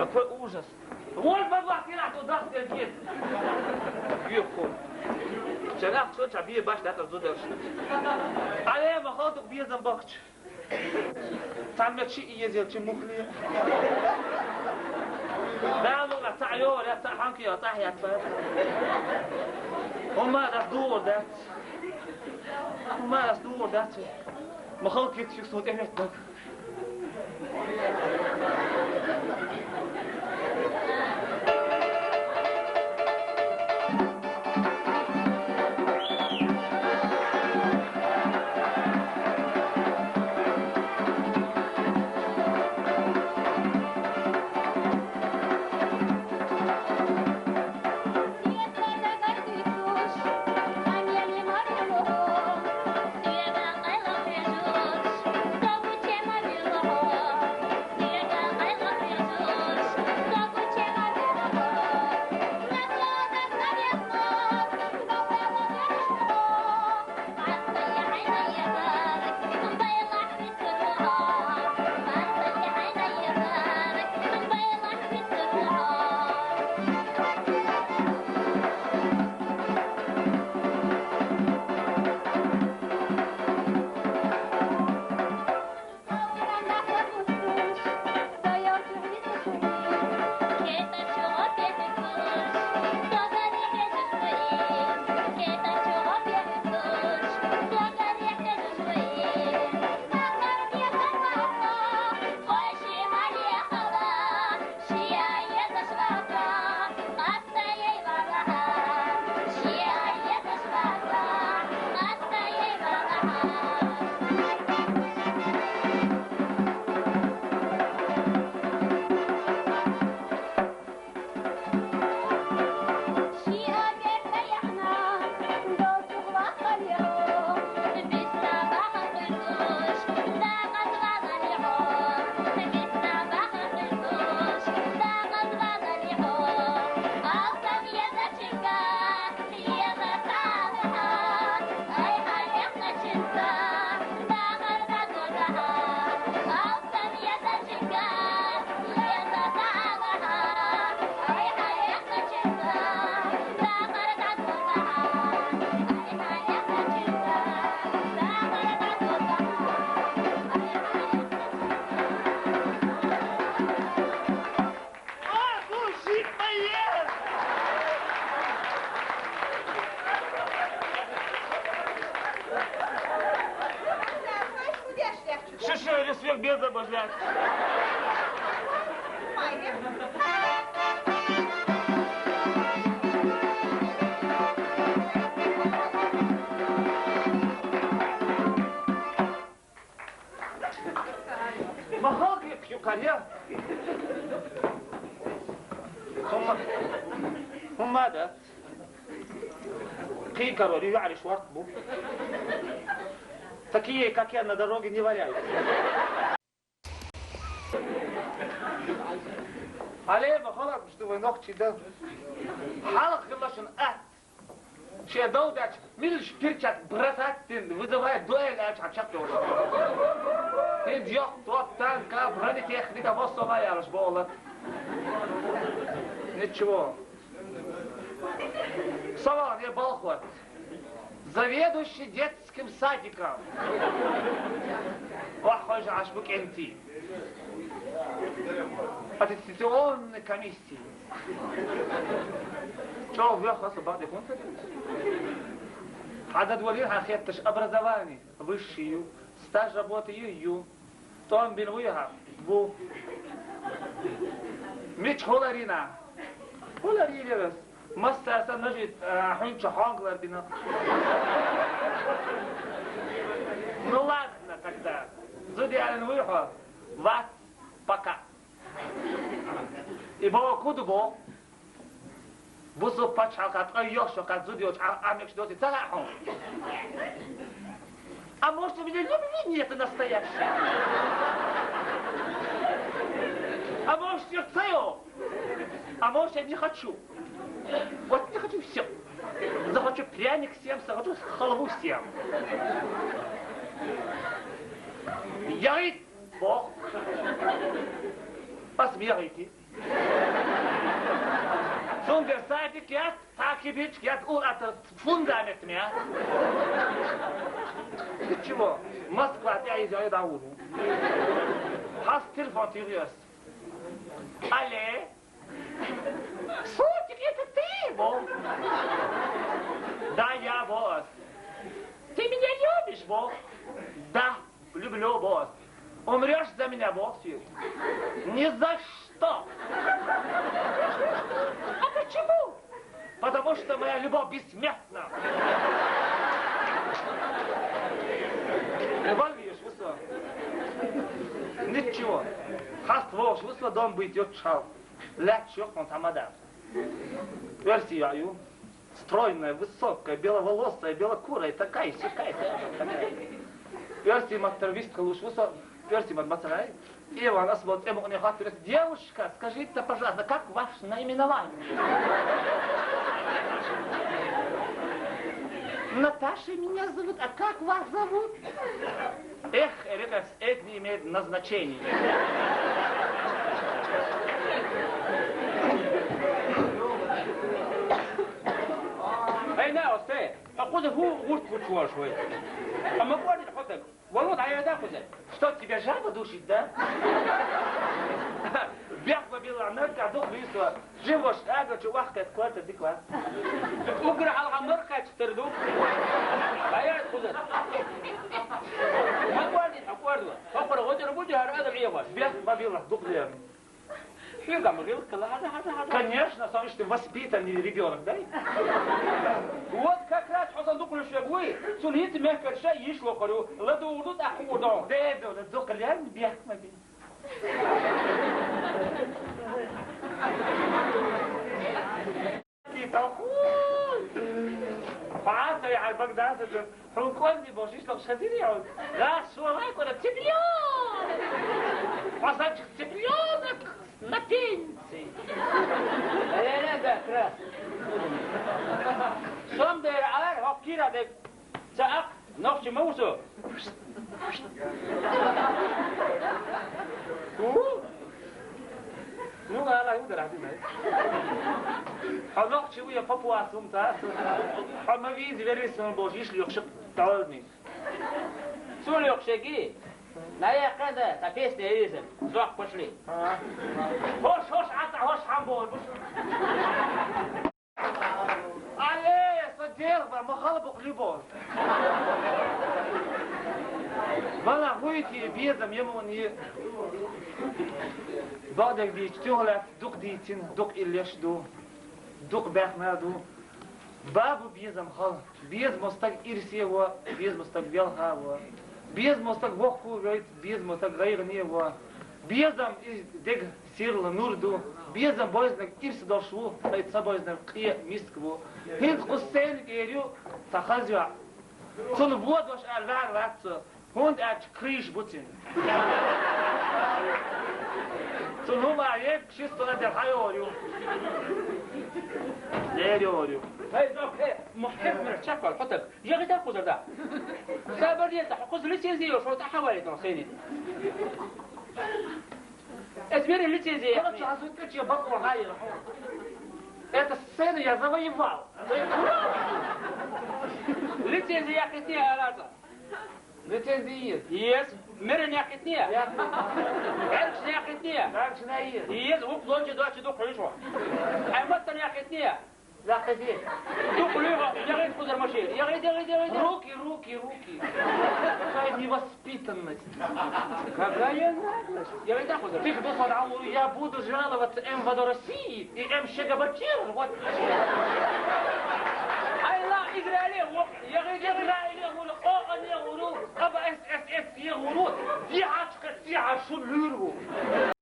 Какой ужас. Вот баба, ты на туда сидит. Юху. Вчера кто тебе баш это зудешь. Але махал бие замбахч. Там мячи и ездил чемухли. Да, ну на تعيو لا تعحنك يا طاحية وما تصدور ذات وما تصدور ذات مخلوق يكشف صوت إهتك Без обожать. Махал юкаря. هم ماذا؟ Ты, король, юариш вартбу. Такие, как я, на дороге не валяются. عليه ما خلق مش تبغى نقطي ده حلق خلاشن شيء دودك ميلش بيرجع براساتين وده دويل اش هتشكل هند يق توب تان كاب راني تخنيك بص ما يعرفش بقول ничего صباح يا балхват заведующий детским садиком واحد عشبك انتي аттестационной комиссии. Что вверх بعد كنت؟ عدد وليها خيطش образование высшую, стаж работы ее, том бинуиха бу. مش هولارينا. هولارينا بس. مستأسا نجد حنش حانقلر بنا. Ну ладно тогда. Зуди алинуиха. Вас пока. И бо куду бо? Бусу пачалкат айёшо кат зудиоч амекш доти цагахон. А может у меня любви нет настоящей? А может я цею? А может я не хочу? Вот не хочу все. Захочу пряник всем, захочу халву всем. Я и Бог. Посмеяйте. Haydi gel, takip et, gel, o atı fundamentim ya. Чего? Москва, я езжаю до Уру. Has телефон тирюс. Але? Сутик, это ты, босс? Да, я, босс. Ты меня любишь, босс? Да, люблю, босс. Умрешь за меня, босс? Ни за что. А почему? Потому что моя любовь бессмертна. Револьвируешь, высо. Ничего. Хаствош, высо, дом бы идет чал. Ля чёрт, тамада. Версию, стройная, высокая, беловолосая, белокурая, такая, сякая, такая. Версию мастервистка луж, высо, версию мадмацарай. И она смотрит, ему не хватит. Девушка, скажите, пожалуйста, как ваше наименование? Наташа меня зовут, а как вас зовут? Эх, ребят, это не имеет назначения. Эй, на, أستاذ، أخذ هو غوت شوي. أما قولي حطك، والله تعالى تاخذه. Что, тебя жаба душит, да? Бях побила, нырка, дух висла. Живешь, ага, чувахка, кварта, диква. أقرأ على عمرك تستردو. هيا خذه. ما قولي أقوله. أقرأ غوت ربوجي هذا العيوة. Бях побила, дух лем. شو قام يقول كلا هذا. Конечно, сам ты воспитанный ребенок, да? Вот как раз حصل دخل الشبوي. سنيت ما في شيء يشلو قالوا لا دودت أخو دون. ده дух лем, бях побила. فعاطة يا عالبك ده هو كوالني بوشيش لو شديد يعود لا شو رايك ولا تبليون وصلت تبليونك ما تنسي لا ذكر. سام دير على هكيرا ده ساق نفس موسو. Ну, она его дорогая. А ночь чего я попуасом, да? А мы видим, веришь, он божий, если их толни. سولي يخشكي. لا يا قدا تفيس تيريزم. زوق بشلي. هوش عطا هوش حنبول. عليه صديق ما خلبق لبول. Voilà, goeie bezem, jongen, hier. Wat ik die stuurlet, doe die tin, doe illes doe, doe bergna doe. Babu bezem hal, bez mostak irsie wa, bez mostak velha wa, bez mostak wokku gait, bez mostak gairni wa. Bezem is deg sirla nur doe, bezem boiznak irsi doshvu, ait saboiznak qiya miskvu. Hint qussen eriu, takhazwa. Sun bod was alvar vatso. Hund at križ bucin. Co numa je čisto na derhajo orju. Deri orju. هاي زوق محب من الشكل حطك. يا غدا خذ ده. سابر يلتح خذ ليسيزي وشو تحاول تنصيني. اسمعني ليسيزي. Короче, а тут эти бабу гайи. Это сцена я завоевал. ليسيزي يا اخي يا لازم. Лицензиист. يس مرن يا اخي عرش يا اخي Как же наист. يس هو بلونج دوش دوق يشوا. حمتن يا اخي لا خذيه. دوق ليه يا غير خذ المشي. يا غير. Руки. Какая невоспитанность. какая наглость. Я غير تاخذ. Ты кто подумал, я буду жаловаться МВД России и МШГБЧ. Вот. اي لا اجري عليه يا غير يقول أن يغرو أبا اس يغرو دي عشق الساعة شو